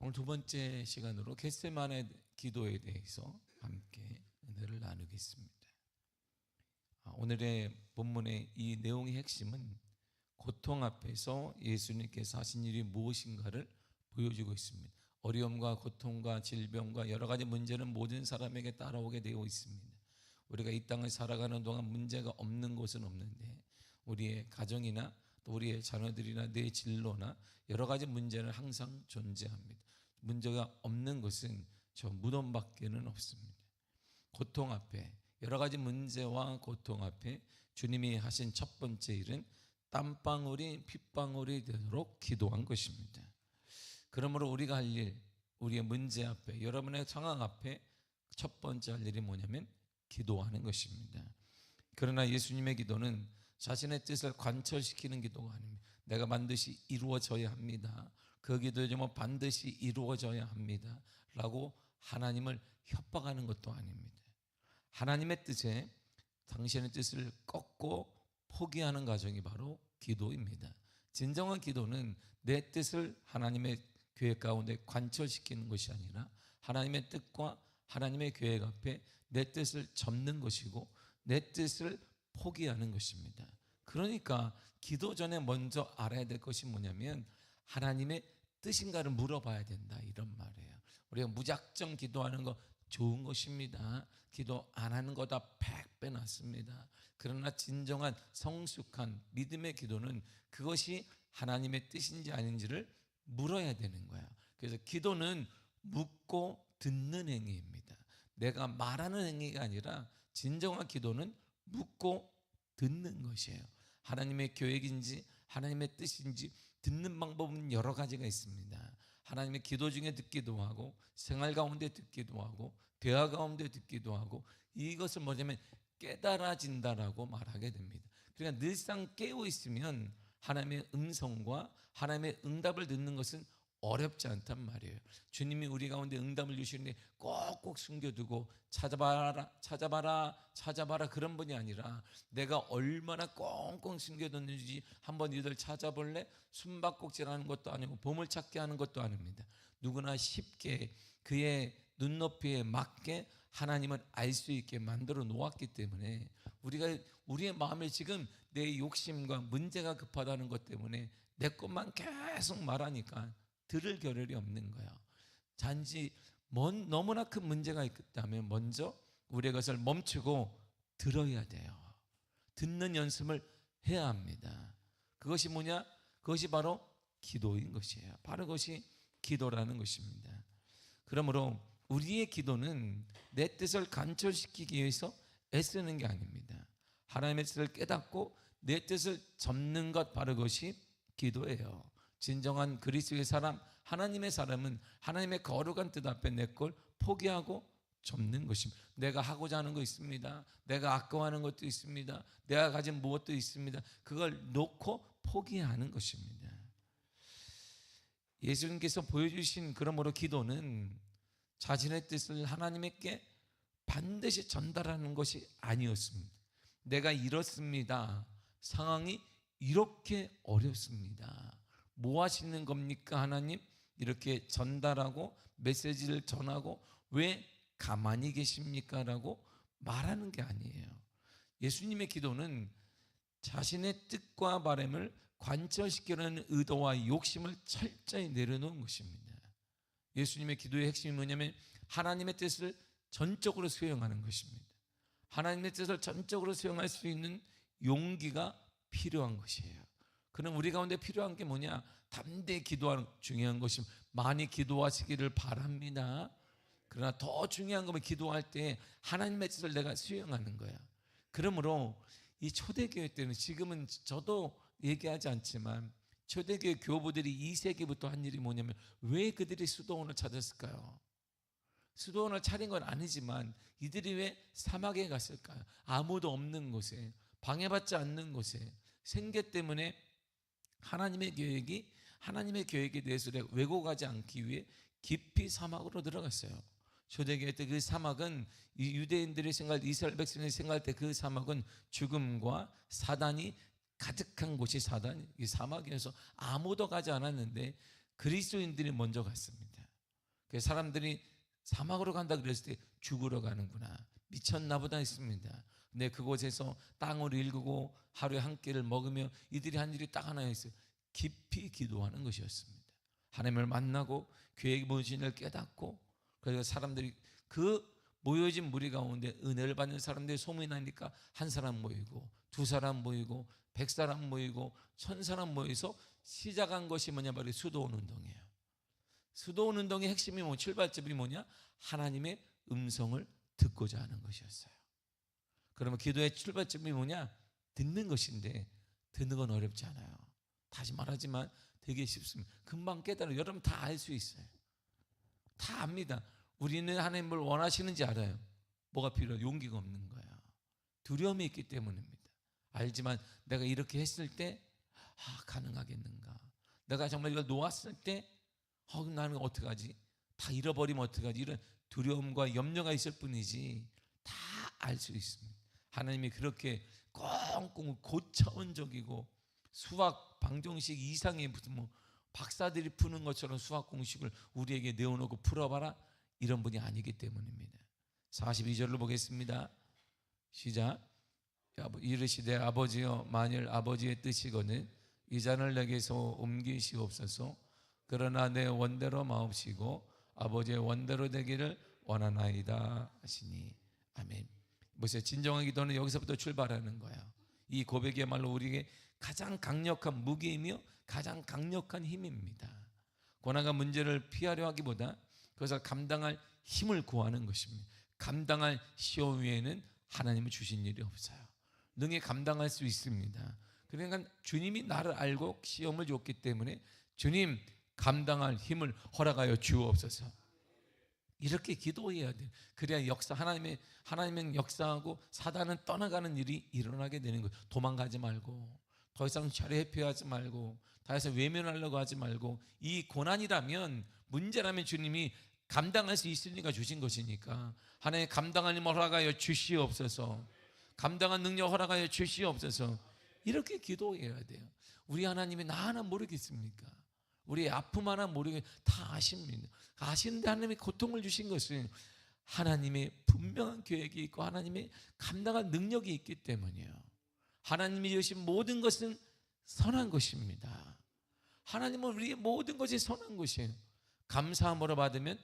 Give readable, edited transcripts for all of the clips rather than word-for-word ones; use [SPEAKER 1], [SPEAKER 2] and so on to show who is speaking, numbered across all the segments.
[SPEAKER 1] 오늘 두 번째 시간으로 겟세마네 기도에 대해서 함께 은혜를 나누겠습니다. 오늘의 본문의 이 내용의 핵심은 고통 앞에서 예수님께서 하신 일이 무엇인가를 보여주고 있습니다. 어려움과 고통과 질병과 여러 가지 문제는 모든 사람에게 따라오게 되어 있습니다. 우리가 이 땅을 살아가는 동안 문제가 없는 곳은 없는데 우리의 가정이나 또 우리의 자녀들이나 내 진로나 여러 가지 문제는 항상 존재합니다. 문제가 없는 것은 저 무덤 밖에는 없습니다. 고통 앞에, 여러 가지 문제와 고통 앞에 주님이 하신 첫 번째 일은 땀방울이 핏방울이 되도록 기도한 것입니다. 그러므로 우리가 할 일, 우리의 문제 앞에, 여러분의 상황 앞에 첫 번째 할 일이 뭐냐면 기도하는 것입니다. 그러나 예수님의 기도는 자신의 뜻을 관철시키는 기도가 아닙니다. 내가 반드시 이루어져야 합니다. 그 기도는 반드시 이루어져야 합니다 라고 하나님을 협박하는 것도 아닙니다. 하나님의 뜻에 당신의 뜻을 꺾고 포기하는 과정이 바로 기도입니다. 진정한 기도는 내 뜻을 하나님의 계획 가운데 관철시키는 것이 아니라 하나님의 뜻과 하나님의 계획 앞에 내 뜻을 접는 것이고 내 뜻을 포기하는 것입니다. 그러니까 기도 전에 먼저 알아야 될 것이 뭐냐면 하나님의 뜻인가를 물어봐야 된다, 이런 말이에요. 우리가 무작정 기도하는 거 좋은 것입니다. 기도 안 하는 거다 100배 낫습니다. 그러나 진정한 성숙한 믿음의 기도는 그것이 하나님의 뜻인지 아닌지를 물어야 되는 거야. 그래서 기도는 묻고 듣는 행위입니다. 내가 말하는 행위가 아니라 진정한 기도는 묻고 듣는 것이에요. 하나님의 계획인지 하나님의 뜻인지 듣는 방법은 여러 가지가 있습니다. 하나님의 기도 중에 듣기도 하고 생활 가운데 듣기도 하고 대화 가운데 듣기도 하고 이것을 뭐냐면 깨달아진다라고 말하게 됩니다. 그러니까 늘상 깨어 있으면 하나님의 음성과 하나님의 응답을 듣는 것은 어렵지 않단 말이에요. 주님이 우리 가운데 응답을 주시는데 꼭꼭 숨겨두고 찾아봐라 그런 분이 아니라 내가 얼마나 꽁꽁 숨겨뒀는지 한번 이들 찾아볼래? 숨바꼭질하는 것도 아니고 보물찾기 하는 것도 아닙니다. 누구나 쉽게 그의 눈높이에 맞게 하나님을 알 수 있게 만들어 놓았기 때문에 우리가 우리의 마음에 지금 내 욕심과 문제가 급하다는 것 때문에 내 것만 계속 말하니까 들을 겨를이 없는 거예요. 단지 너무나 큰 문제가 있다면 먼저 우리의 것을 멈추고 들어야 돼요. 듣는 연습을 해야 합니다. 그것이 뭐냐? 그것이 바로 기도인 것이에요. 바로 그것이 기도라는 것입니다. 그러므로 우리의 기도는 내 뜻을 관철시키기 위해서 애쓰는 게 아닙니다. 하나님의 뜻을 깨닫고 내 뜻을 접는 것, 바로 그것이 기도예요. 진정한 그리스도의 사람, 하나님의 사람은 하나님의 거룩한 뜻 앞에 내 걸 포기하고 접는 것입니다. 내가 하고자 하는 거 있습니다. 내가 아까워하는 것도 있습니다. 내가 가진 무엇도 있습니다. 그걸 놓고 포기하는 것입니다. 예수님께서 보여주신 그러므로 기도는 자신의 뜻을 하나님께 반드시 전달하는 것이 아니었습니다. 내가 이렇습니다. 상황이 이렇게 어렵습니다. 뭐 하시는 겁니까 하나님? 이렇게 전달하고 메시지를 전하고 왜 가만히 계십니까? 라고 말하는 게 아니에요. 예수님의 기도는 자신의 뜻과 바람을 관철시키려는 의도와 욕심을 철저히 내려놓은 것입니다. 예수님의 기도의 핵심이 뭐냐면 하나님의 뜻을 전적으로 수용하는 것입니다. 하나님의 뜻을 전적으로 수용할 수 있는 용기가 필요한 것이에요. 그럼 우리 가운데 필요한 게 뭐냐? 담대히 기도하는 중요한 것이 많이 기도하시기를 바랍니다. 그러나 더 중요한 거면 기도할 때 하나님의 뜻을 내가 수용하는 거야. 그러므로 이 초대교회 때는 지금은 저도 얘기하지 않지만 초대교회 교부들이 2세기부터 한 일이 뭐냐면 왜 그들이 수도원을 찾았을까요? 수도원을 차린 건 아니지만 이들이 왜 사막에 갔을까요? 아무도 없는 곳에, 방해받지 않는 곳에, 생계 때문에 하나님의 계획에 대해서 왜곡하지 않기 위해 깊이 사막으로 들어갔어요. 초대교회 때 그 사막은 유대인들이 생각할, 이스라엘 백성이 생각할 때 그 사막은 죽음과 사단이 가득한 곳이 이 사막이어서 아무도 가지 않았는데 그리스도인들이 먼저 갔습니다. 그 사람들이 사막으로 간다 그랬을 때 죽으러 가는구나, 미쳤나 보다 했습니다. 근데 그곳에서 땅을 일구고 하루에 한 끼를 먹으며 이들이 한 일이 딱 하나였어요. 깊이 기도하는 것이었습니다. 하나님을 만나고 교회의 모신을 깨닫고, 그래서 사람들이 그 모여진 무리 가운데 은혜를 받는 사람들이 소문이 나니까 한 사람 모이고 두 사람 모이고 100사람 모이고 1000사람 모여서 시작한 것이 뭐냐, 바로 수도원 운동이에요. 수도원 운동의 핵심이 출발점이 뭐냐, 하나님의 음성을 듣고자 하는 것이었어요. 그러면 기도의 출발점이 뭐냐, 듣는 것인데 듣는 건 어렵지 않아요. 다시 말하지만 되게 쉽습니다. 금방 깨달아요. 여러분 다 알 수 있어요. 다 압니다. 우리는 하나님을 원하시는지 알아요. 뭐가 필요해요? 용기가 없는 거예요. 두려움이 있기 때문입니다. 알지만 내가 이렇게 했을 때 가능하겠는가, 내가 정말 이걸 놓았을 때 나는 어떡하지, 다 잃어버리면 어떡하지, 이런 두려움과 염려가 있을 뿐이지 다 알 수 있습니다. 하나님이 그렇게 꽁꽁 고차원적이고 수학 방정식 이상의 무슨 박사들이 푸는 것처럼 수학 공식을 우리에게 내어놓고 풀어봐라, 이런 분이 아니기 때문입니다. 42절로 보겠습니다. 시작. 이르시되 아버지여, 만일 아버지의 뜻이거든 이 잔을 내게서 옮기시옵소서. 그러나 내 원대로 마옵시고 아버지의 원대로 되기를 원하나이다 하시니. 아멘. 보세요. 진정한 기도는 여기서부터 출발하는 거예요. 이 고백이야말로 우리에게 가장 강력한 무기이며 가장 강력한 힘입니다. 고난과 문제를 피하려 하기보다 그것을 감당할 힘을 구하는 것입니다. 감당할 시험 위에는 하나님은 주신 일이 없어요. 능히 감당할 수 있습니다. 그러니까 주님이 나를 알고 시험을 줬기 때문에 주님, 감당할 힘을 허락하여 주옵소서. 이렇게 기도해야 돼요. 그래야 하나님은 역사하고 사단은 떠나가는 일이 일어나게 되는 거예요. 도망가지 말고, 더 이상 자리 회피하지 말고, 더 이상 외면하려고 하지 말고, 이 고난이라면, 문제라면 주님이 감당할 수 있으니까 주신 것이니까 하나님 감당할 힘을 허락하여 주시옵소서. 감당한 능력 허락하여 주시옵소서. 이렇게 기도해야 돼요. 우리 하나님이 나 하나 모르겠습니까? 우리의 아픔 하나 모르게 다 아십니다. 아시는데 하나님이 고통을 주신 것은 하나님의 분명한 계획이 있고 하나님의 감당할 능력이 있기 때문이에요. 하나님이 주신 모든 것은 선한 것입니다. 하나님은 우리의 모든 것이 선한 것이에요. 감사함으로 받으면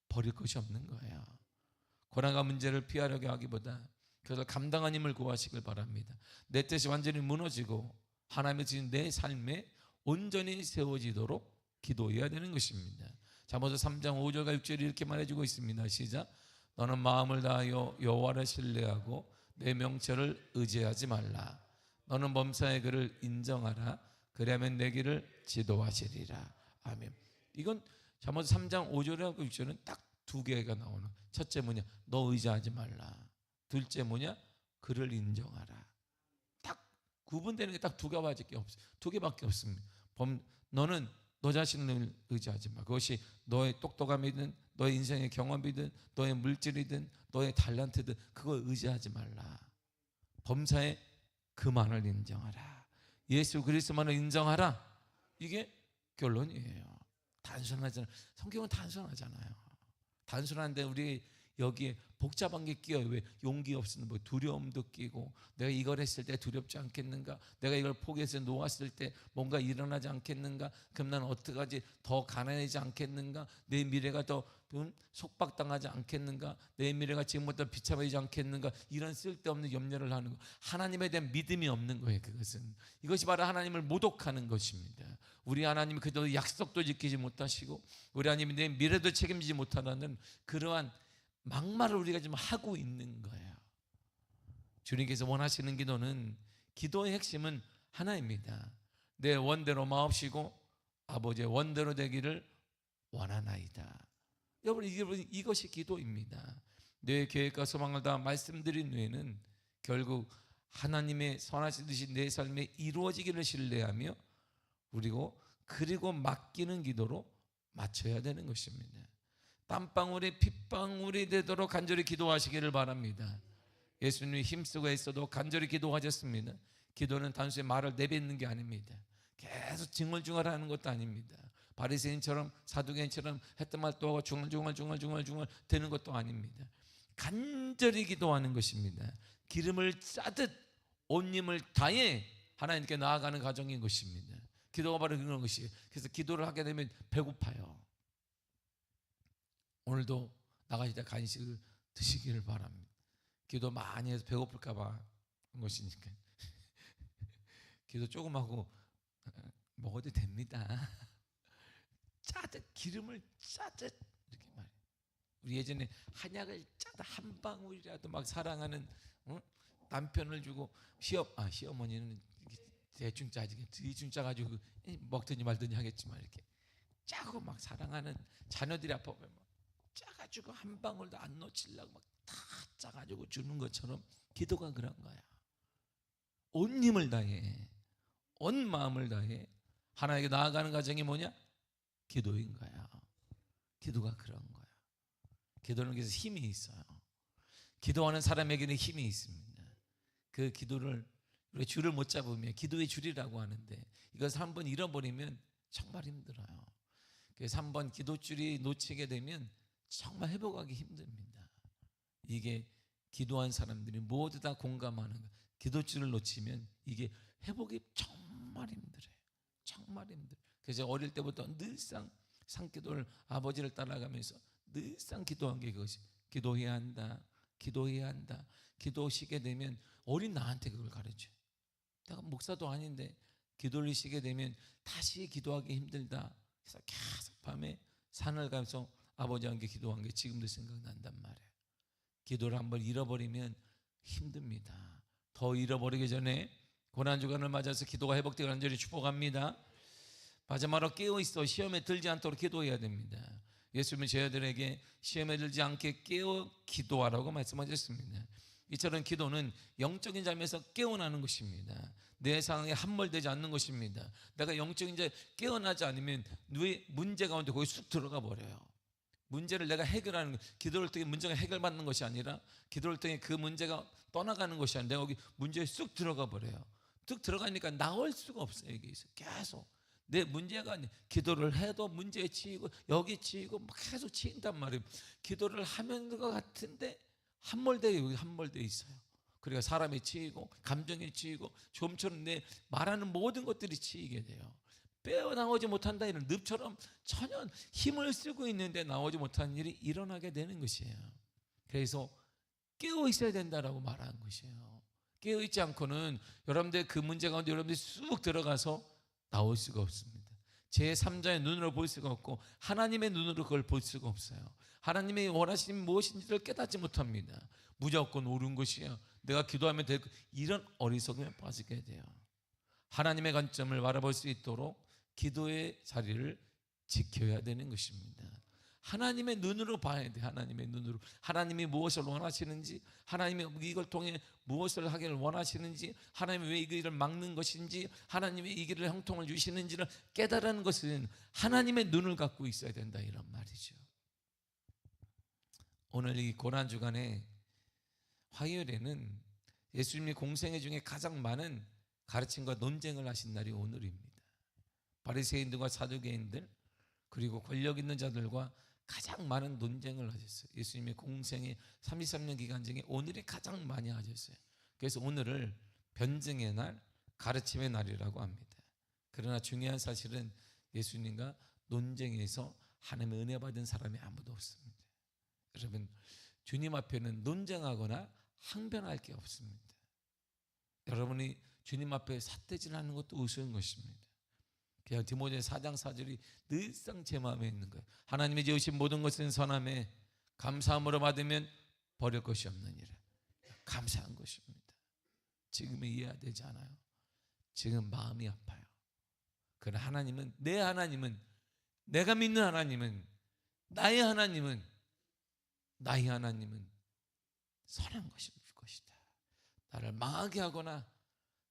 [SPEAKER 1] 버릴 것이 없는 거예요. 고난과 문제를 피하려고 하기보다 그것을 감당한 힘을 구하시길 바랍니다. 내 뜻이 완전히 무너지고 하나님의 주신 내 삶에 온전히 세워지도록 기도해야 되는 것입니다. 잠언서 3장 5절과 6절이 이렇게 말해주고 있습니다. 시작. 너는 마음을 다하여 여호와를 신뢰하고 내 명철을 의지하지 말라. 너는 범사의 그를 인정하라. 그리하면 내 길을 지도하시리라. 아멘. 이건 잠언서 3장 5절하고 6절은 딱 두 개가 나오는. 첫째 뭐냐? 너 의지하지 말라. 둘째 뭐냐? 그를 인정하라. 딱 구분되는 게 딱 두 개밖에 없어요. 두 개밖에 없습니다. 너는 너 자신을 의지하지 마. 그것이 너의 똑똑함이든 너의 인생의 경험이든 너의 물질이든 너의 탤런트든 그걸 의지하지 말라. 범사의 그만을 인정하라. 예수 그리스도만을 인정하라. 이게 결론이에요. 단순하잖아요. 성경은 단순하잖아요. 단순한데 우리 여기에 복잡한 게 끼어요. 왜? 용기 없으면 뭐 두려움도 끼고, 내가 이걸 했을 때 두렵지 않겠는가, 내가 이걸 포기해서 놓았을 때 뭔가 일어나지 않겠는가, 그럼 난 어떡하지, 더 가난해지지 않겠는가, 내 미래가 더 속박당하지 않겠는가, 내 미래가 지금보다 비참해지지 않겠는가, 이런 쓸데없는 염려를 하는 거. 하나님에 대한 믿음이 없는 거예요. 그것은 이것이 바로 하나님을 모독하는 것입니다. 우리 하나님이 그래도 약속도 지키지 못하시고 우리 하나님이 내 미래도 책임지지 못하는 그러한 막말을 우리가 지금 하고 있는 거예요. 주님께서 원하시는 기도는, 기도의 핵심은 하나입니다. 내 원대로 마옵시고 아버지의 원대로 되기를 원하나이다. 여러분, 이것이 기도입니다. 내 계획과 소망을 다 말씀드린 후에는 결국 하나님의 선하신 뜻이 내 삶에 이루어지기를 신뢰하며 그리고 맡기는 기도로 맞춰야 되는 것입니다. 땀방울이 핏방울이 되도록 간절히 기도하시기를 바랍니다. 예수님이 힘쓰고 있어도 간절히 기도하셨습니다. 기도는 단순히 말을 내뱉는 게 아닙니다. 계속 징얼징얼하는 것도 아닙니다. 바리새인처럼 사두개인처럼 했던 말 또 하고 중얼중얼 되는 것도 아닙니다. 간절히 기도하는 것입니다. 기름을 짜듯 온 힘을 다해 하나님께 나아가는 과정인 것입니다. 기도가 바로 그런 것이에요. 그래서 기도를 하게 되면 배고파요. 오늘도 나가실 때 간식을 드시기를 바랍니다. 기도 많이 해서 배고플까 봐 그런 것이니까 기도 조금 하고 먹어도 됩니다. 짜듯 기름을 짜듯 이렇게 말해요. 우리 예전에 한약을 짜듯 한 방울이라도 막 사랑하는 남편을 주고 시어머니는 대충 짜지 대충 짜가지고 먹든지 말든지 하겠지만 이렇게 짜고 막 사랑하는 자녀들이 아파보면 막 짜가지고 한 방울도 안 놓치려고 막 다 짜가지고 주는 것처럼 기도가 그런 거야. 온 힘을 다해 온 마음을 다해 하나님께 나아가는 과정이 뭐냐? 기도인 거야. 기도가 그런 거야. 기도는 그래서 힘이 있어요. 기도하는 사람에게는 힘이 있습니다. 그 기도를 우리가 줄을 못 잡으면 기도의 줄이라고 하는데 이것을 한번 잃어버리면 정말 힘들어요. 그래서 한번 기도줄이 놓치게 되면 정말 회복하기 힘듭니다. 이게 기도한 사람들이 모두 다 공감하는 거예요. 기도줄을 놓치면 이게 회복이 정말 힘들어요. 정말 힘들어요. 그래서 어릴 때부터 늘상 산기도를 아버지를 따라가면서 늘상 기도한 게 그것이 기도해야 한다. 기도해야 한다. 기도하시게 되면 어린 나한테 그걸 가르쳐요. 내가 목사도 아닌데 기도를 쉬게 되면 다시 기도하기 힘들다. 그래서 계속 밤에 산을 가면서 아버지와 함께 기도한 게 지금도 생각난단 말이에요. 기도를 한번 잃어버리면 힘듭니다. 더 잃어버리기 전에 고난주간을 맞아서 기도가 회복되고 간절히 축복합니다. 마지막으로 깨어있어 시험에 들지 않도록 기도해야 됩니다. 예수님은 저희들에게 시험에 들지 않게 깨어 기도하라고 말씀하셨습니다. 이처럼 기도는 영적인 잠에서 깨어나는 것입니다. 내 상황에 함몰되지 않는 것입니다. 내가 영적인 잠에 깨어나지 않으면 뇌 문제 가운데 거기 쑥 들어가 버려요. 문제를 내가 해결하는 기도를 통해 문제가 해결받는 것이 아니라 기도를 통해 그 문제가 떠나가는 것이 아니라 내가 거기 문제에 쑥 들어가 버려요. 쑥 들어가니까 나올 수가 없어요. 여기서 계속 내 문제가 기도를 해도 문제에 치이고 여기 치이고 막 계속 치인단 말이에요. 기도를 하면 것 같은데 함몰되어 있어요. 그러니까 사람이 치이고 감정이 치이고 좀처럼 내 말하는 모든 것들이 치이게 돼요. 빼어나오지 못한다 이런 늪처럼 전혀 힘을 쓰고 있는데 나오지 못하는 일이 일어나게 되는 것이에요. 그래서 깨어 있어야 된다라고 말하는 것이에요. 깨어 있지 않고는 여러분들 그 문제 가운데 여러분들이 쑥 들어가서 나올 수가 없습니다. 제3자의 눈으로 볼 수가 없고 하나님의 눈으로 그걸 볼 수가 없어요. 하나님의 원하시는 무엇인지를 깨닫지 못합니다. 무조건 옳은 것이야. 내가 기도하면 될 이런 어리석음에 빠지게 돼요. 하나님의 관점을 바라볼 수 있도록 기도의 자리를 지켜야 되는 것입니다. 하나님의 눈으로 봐야 돼. 하나님의 눈으로 하나님이 무엇을 원하시는지, 하나님이 이걸 통해 무엇을 하기를 원하시는지, 하나님이 왜 이 길을 막는 것인지, 하나님이 이 길을 형통을 주시는지를 깨달은 것은 하나님의 눈을 갖고 있어야 된다 이런 말이죠. 오늘 이 고난주간에 화요일에는 예수님이 공생애 중에 가장 많은 가르침과 논쟁을 하신 날이 오늘입니다. 바리새인들과 사두개인들 그리고 권력 있는 자들과 가장 많은 논쟁을 하셨어요. 예수님의 공생의 33년 기간 중에 오늘이 가장 많이 하셨어요. 그래서 오늘을 변증의 날, 가르침의 날이라고 합니다. 그러나 중요한 사실은 예수님과 논쟁에서 하나님의 은혜 받은 사람이 아무도 없습니다. 여러분, 주님 앞에는 논쟁하거나 항변할 게 없습니다. 여러분이 주님 앞에 삿대질하는 것도 우스운 것입니다. 그냥 디모데서 4장 4절이 늘상 제 마음에 있는 거예요. 하나님이 지으신 모든 것은 선함에 감사함으로 받으면 버릴 것이 없느니라. 감사한 것입니다. 지금은 이해가 되지 않아요. 지금 마음이 아파요. 그러나 하나님은, 내 하나님은, 내가 믿는 하나님은, 나의 하나님은, 나의 하나님은 선한 것이다. 나를 망하게 하거나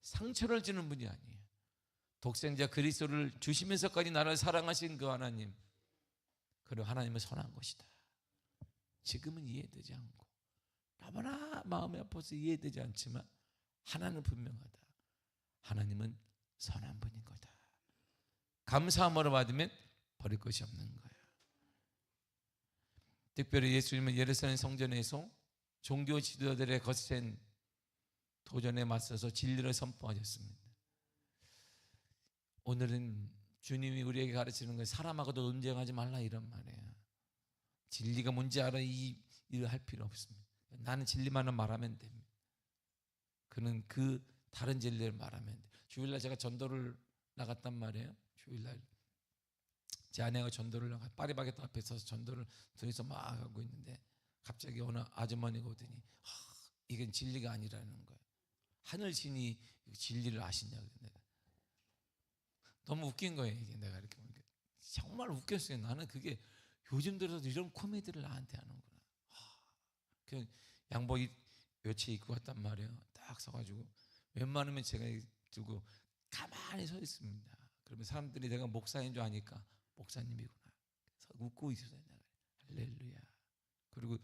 [SPEAKER 1] 상처를 주는 분이 아니에요. 독생자 그리스도를 주시면서까지 나를 사랑하신 그 하나님, 그리고 하나님은 선한 것이다. 지금은 이해되지 않고 너무나 마음이 아파서 이해되지 않지만 하나는 분명하다. 하나님은 선한 분인 거다. 감사함으로 받으면 버릴 것이 없는 거예요. 특별히 예수님은 예루살렘 성전에서 종교 지도자들의 거센 도전에 맞서서 진리를 선포하셨습니다. 오늘은 주님이 우리에게 가르치는 건 사람하고도 논쟁하지 말라 이런 말이에요. 진리가 뭔지 알아 이 일을 할 필요 없습니다. 나는 진리만을 말하면 됩니다. 그는 그 다른 진리를 말하면 돼. 주일날 제가 전도를 나갔단 말이에요. 주일날 제 아내가 전도를 나가 파리바게뜨 앞에 서서 전도를 들어서 막 하고 있는데 갑자기 어느 아주머니가 오더니 이건 진리가 아니라는 거예요. 하늘신이 진리를 아시냐고. 내가 너무 웃긴 거예요. 이게 내가 이렇게 보니까 정말 웃겼어요. 나는 그게 요즘 들어서 이런 코미디를 나한테 하는구나. 그 양복 요체 입고 왔단 말이에요. 딱 서가지고 웬만하면 제가 들고 가만히 서 있습니다. 그러면 사람들이 내가 목사인 줄 아니까 목사님이구나. 그래서 웃고 있어요. 내가 할렐루야. 그리고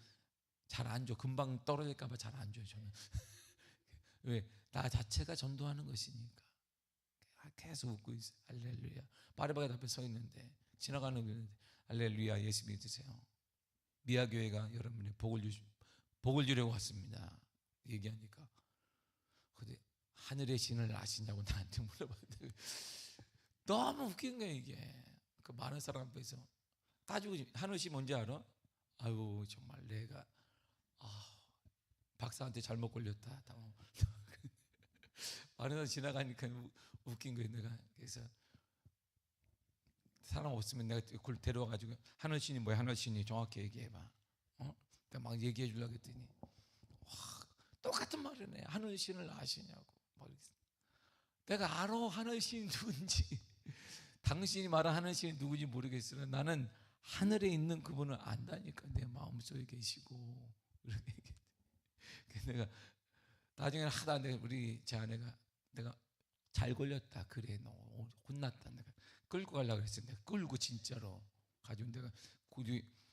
[SPEAKER 1] 잘 안 줘. 금방 떨어질까봐 잘 안 줘요. 저는 왜? 나 자체가 전도하는 것이니까 계속 웃고 있어요. 할렐루야. 파리바게뜨 앞에 서 있는데 지나가는 분인데 할렐루야 예수 믿으세요. 미아교회가 여러분의 복을 주려고 왔습니다. 얘기하니까 근데 하늘의 신을 아시냐고 나한테 물어봤는데 너무 웃긴 거예요. 이게 그 많은 사람 앞에서 따지고 하늘신 뭔지 알아? 아유 정말 내가 박사한테 잘못 걸렸다. 많은 사람 지나가니까 웃긴 거예요. 내가 그래서 사람 없으면 내가 그걸 데려와가지고 하늘신이 뭐야? 하늘신이 정확히 얘기해봐. 그러니까 막 얘기해 주려고 했더니 똑같은 말을 해. 하늘신을 아시냐고. 내가 알아 하늘신이 누군지. 당신이 말한 하늘신이 누군지 모르겠으나 나는 하늘에 있는 그분을 안다니까. 내 마음속에 계시고. 내가 나중에 하다 우리 제 아내가 내가 잘 걸렸다. 그래 너 혼났다. 내가 끌고 가려고 그랬어. 내가 끌고 진짜로 가지고 내가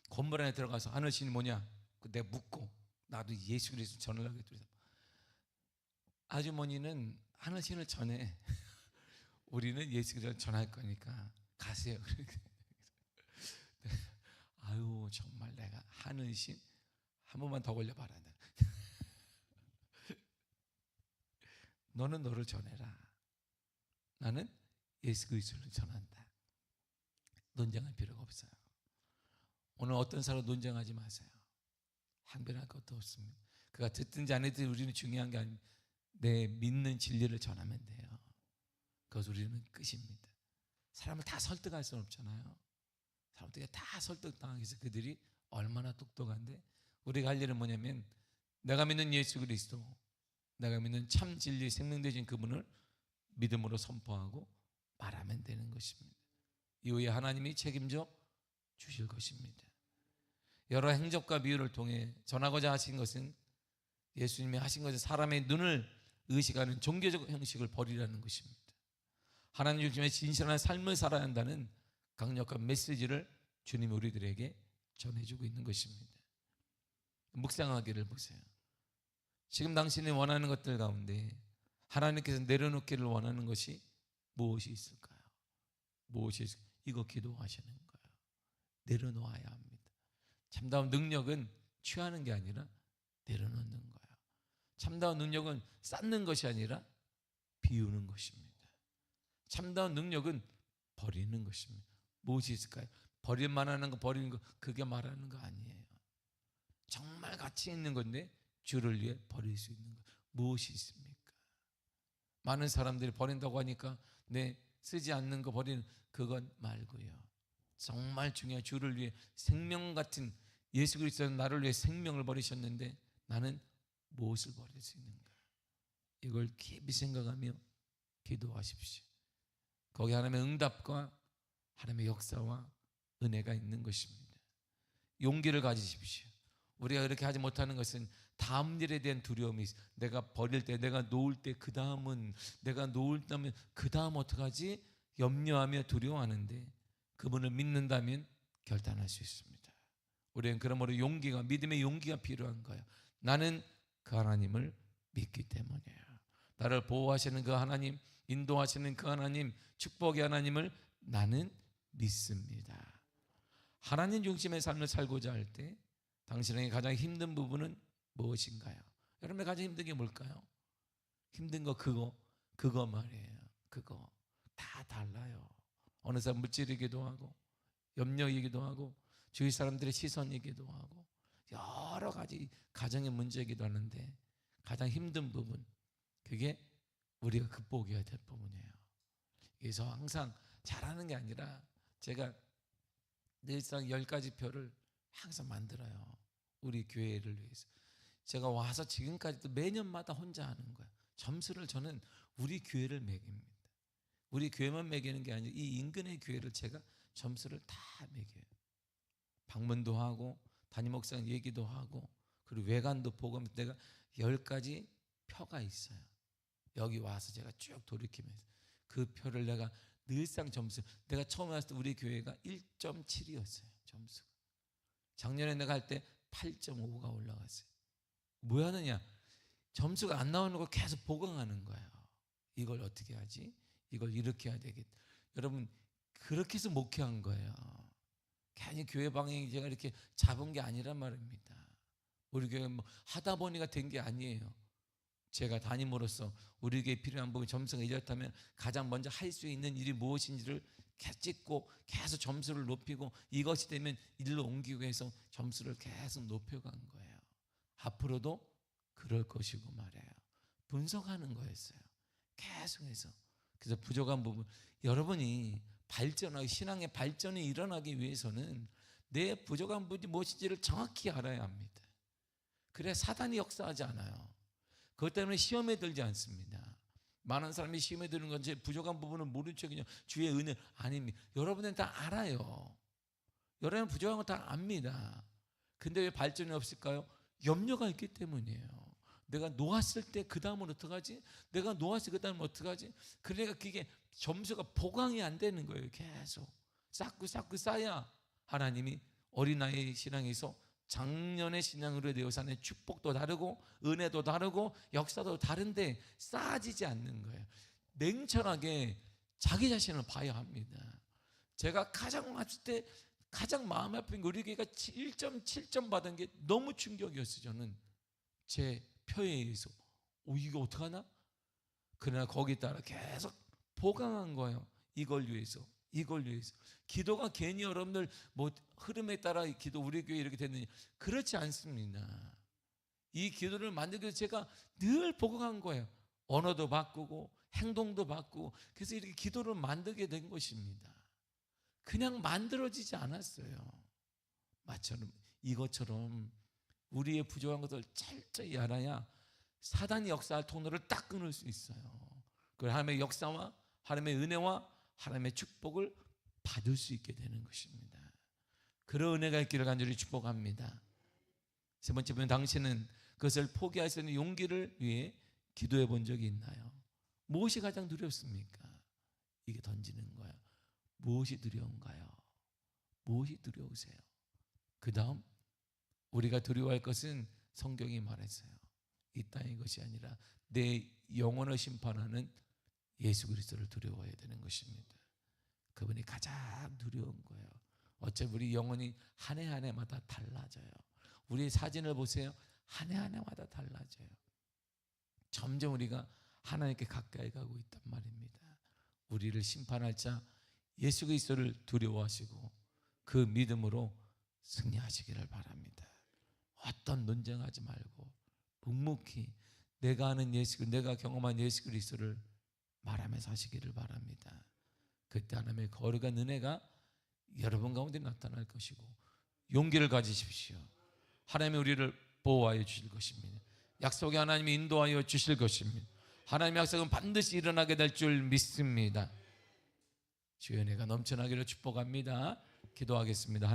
[SPEAKER 1] 건물 안에 들어가서 하늘신이 뭐냐? 내가 묻고 나도 예수 그리스도 전하려고 했더니 아주머니는 하늘신을 전해. 우리는 예수 그리스도를 전할 거니까 가세요. 아유 정말 내가 하늘신 한 번만 더 걸려봐라. 너는 너를 전해라. 나는 예수 그리스도를 전한다. 논쟁할 필요가 없어요. 오늘 어떤 사람 논쟁하지 마세요. 항변할 것도 없습니다. 그가 듣든지 안 듣든지 우리는 중요한 게 아니고 내 믿는 진리를 전하면 돼요. 그것을 우리는 끝입니다. 사람을 다 설득할 수는 없잖아요. 사람들이 다 설득당하기 위해서 그들이 얼마나 똑똑한데 우리가 할 일은 뭐냐면 내가 믿는 예수 그리스도, 내가 믿는 참 진리 생명 되신 그분을 믿음으로 선포하고 말하면 되는 것입니다. 이후에 하나님이 책임져 주실 것입니다. 여러 행적과 비유를 통해 전하고자 하신 것은 예수님이 하신 것은 사람의 눈을 의식하는 종교적 형식을 버리라는 것입니다. 하나님 중심의 진실한 삶을 살아야 한다는 강력한 메시지를 주님이 우리들에게 전해주고 있는 것입니다. 묵상하기를 보세요. 지금 당신이 원하는 것들 가운데 하나님께서 내려놓기를 원하는 것이 무엇이 있을까요? 무엇이 있을까요? 이거 기도하시는 거예요. 내려놓아야 합니다. 참다운 능력은 취하는 게 아니라 내려놓는 거예요. 참다운 능력은 쌓는 것이 아니라 비우는 것입니다. 참다운 능력은 버리는 것입니다. 무엇이 있을까요? 버릴 만한 거 버리는 거 그게 말하는 거 아니에요. 정말 가치 있는 건데 주를 위해 버릴 수 있는 것 무엇이 있습니까? 많은 사람들이 버린다고 하니까 쓰지 않는 거 버리는 그건 말고요. 정말 중요한 주를 위해 생명 같은 예수 그리스도는 나를 위해 생명을 버리셨는데 나는 무엇을 버릴 수 있는가? 이걸 깊이 생각하며 기도하십시오. 거기 하나님의 응답과 하나님의 역사와 은혜가 있는 것입니다. 용기를 가지십시오. 우리가 그렇게 하지 못하는 것은 다음 일에 대한 두려움이 있어요. 내가 버릴 때, 내가 놓을 때 그 다음은 내가 놓을다면 그 다음 어떡하지? 염려하며 두려워하는데 그분을 믿는다면 결단할 수 있습니다. 우리는 그러므로 용기가 믿음의 용기가 필요한 거예요. 나는 그 하나님을 믿기 때문이에요. 나를 보호하시는 그 하나님, 인도하시는 그 하나님, 축복의 하나님을 나는 믿습니다. 하나님 중심의 삶을 살고자 할 때 당신에게 가장 힘든 부분은 무엇인가요? 여러분의 가장 힘든 게 뭘까요? 힘든 거 그거 말이에요. 그거 다 달라요. 어느 사람 물질이기도 하고 염려이기도 하고 주위 사람들의 시선이기도 하고 여러 가지 가정의 문제이기도 하는데 가장 힘든 부분, 그게 우리가 극복해야 될 부분이에요. 그래서 항상 잘하는 게 아니라 제가 늘상 10가지 표를 항상 만들어요. 우리 교회를 위해서. 제가 와서 지금까지도 매년마다 혼자 하는 거예요. 점수를 저는 우리 교회를 매깁니다. 우리 교회만 매기는 게 아니라 이 인근의 교회를 제가 점수를 다 매겨요. 방문도 하고 담임 목사님 얘기도 하고 그리고 외관도 보고 하면 내가 10가지 표가 있어요. 여기 와서 제가 쭉 돌이키면서 그 표를 내가 늘상 점수, 내가 처음에 왔을 때 우리 교회가 1.7이었어요. 점수가. 작년에 내가 할 때 8.5가 올라갔어요. 뭐 하느냐? 점수가 안 나오는 걸 계속 보강하는 거예요. 이걸 어떻게 하지? 이걸 이렇게 해야 되겠다. 여러분, 그렇게 해서 목회한 거예요. 괜히 교회 방향이 제가 이렇게 잡은 게 아니란 말입니다. 우리 교회 뭐 하다 보니까 된 게 아니에요. 제가 담임으로서 우리 교회에 필요한 부분 점수가 이렇다면 가장 먼저 할 수 있는 일이 무엇인지를 계속 찍고 계속 점수를 높이고 이것이 되면 일로 옮기고 해서 점수를 계속 높여간 거예요. 앞으로도 그럴 것이고 말이에요. 분석하는 거였어요. 계속해서. 그래서 부족한 부분, 여러분이 발전하기, 신앙의 발전이 일어나기 위해서는 내 부족한 부분이 무엇인지를 정확히 알아야 합니다. 그래야 사단이 역사하지 않아요. 그것 때문에 시험에 들지 않습니다. 많은 사람이 시험에 드는 건 제 부족한 부분은 모른 척이냐, 주의 은혜 아닙니다. 여러분은 다 알아요. 여러분은 부족한 거 다 압니다. 근데 왜 발전이 없을까요? 염려가 있기 때문이에요. 내가 놓았을 때 그 다음은 어떡하지? 내가 놓았을 때 그 다음은 어떡하지? 그러니까 그게 점수가 보강이 안 되는 거예요. 계속 쌓고 쌓아야 하나님이 어린아이 신앙에서 작년의 신앙으로 되어 사는 축복도 다르고 은혜도 다르고 역사도 다른데 쌓아지지 않는 거예요. 냉철하게 자기 자신을 봐야 합니다. 제가 가장 왔을 때 가장 마음 아픈 게 우리 교회가 1.7점 받은 게 너무 충격이었어요. 저는 제 표에 의해서 이거 어떡하나? 그러나 거기에 따라 계속 보강한 거예요. 이걸 위해서. 기도가 괜히 여러분들 뭐 흐름에 따라 기도 우리 교회 이렇게 됐느냐, 그렇지 않습니다. 이 기도를 만들기 위해서 제가 늘 보강한 거예요. 언어도 바꾸고 행동도 바꾸고 그래서 이렇게 기도를 만들게 된 것입니다. 그냥 만들어지지 않았어요. 마처럼 이것처럼 우리의 부족한 것을 철저히 알아야 사단이 역사할 통로를 딱 끊을 수 있어요. 그 하나님의 역사와 하나님의 은혜와 하나님의 축복을 받을 수 있게 되는 것입니다. 그런 은혜가 있기를 간절히 축복합니다. 세 번째 보면 당신은 그것을 포기할 수 있는 용기를 위해 기도해 본 적이 있나요? 무엇이 가장 두렵습니까? 이게 던지는 거예요. 무엇이 두려운가요? 무엇이 두려우세요? 그 다음 우리가 두려워할 것은 성경이 말했어요. 이 땅의 것이 아니라 내 영혼을 심판하는 예수 그리스도를 두려워해야 되는 것입니다. 그분이 가장 두려운 거예요. 어차피 우리 영혼이 한 해 한 해마다 달라져요. 우리 사진을 보세요. 한 해 한 해마다 달라져요. 점점 우리가 하나님께 가까이 가고 있단 말입니다. 우리를 심판할 자 예수 그리스도를 두려워하시고 그 믿음으로 승리하시기를 바랍니다. 어떤 논쟁하지 말고 묵묵히 내가 아는 내가 경험한 예수 그리스도를 말하며 사시기를 바랍니다. 그때 하나님의 거룩한 은혜가 여러분 가운데 나타날 것이고 용기를 가지십시오. 하나님이 우리를 보호하여 주실 것입니다. 약속의 하나님이 인도하여 주실 것입니다. 하나님의 약속은 반드시 일어나게 될 줄 믿습니다. 주의 은혜가 넘쳐나기를 축복합니다. 기도하겠습니다.